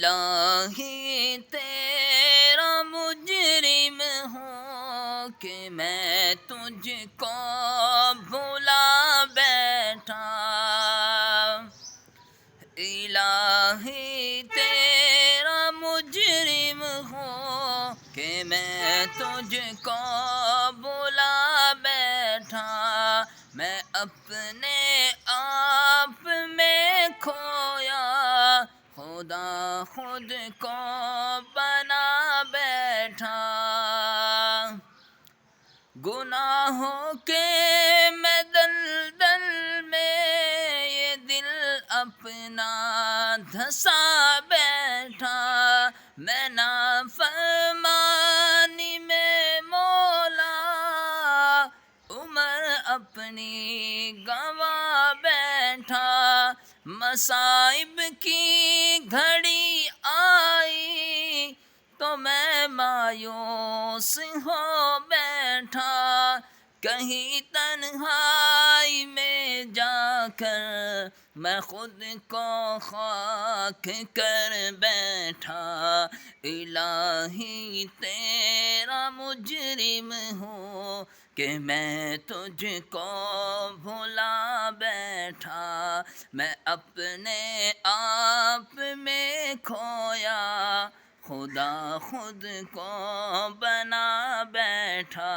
الہی تیرا مجرم ہوں کہ میں تجھ کو بھلا بیٹھا، الہی تیرا مجرم ہوں کہ میں تجھ کو بھلا بیٹھا، میں اپنے آپ میں کھویا خدا خود کو بنا بیٹھا، گناہوں کے میں دلدل میں یہ دل اپنا دھسا بیٹھا، میں نافرمانی میں مولا عمر اپنی گنوا بیٹھا، مصائب کی گھڑی آئی تو میں مایوس ہو بیٹھا، کہیں تنہائی میں جا کر میں خود کو خاک کر بیٹھا، الہی تیرا مجرم ہوں کہ میں تجھ کو بھلا بیٹھا، میں اپنے آپ میں کھویا خدا خود کو بنا بیٹھا۔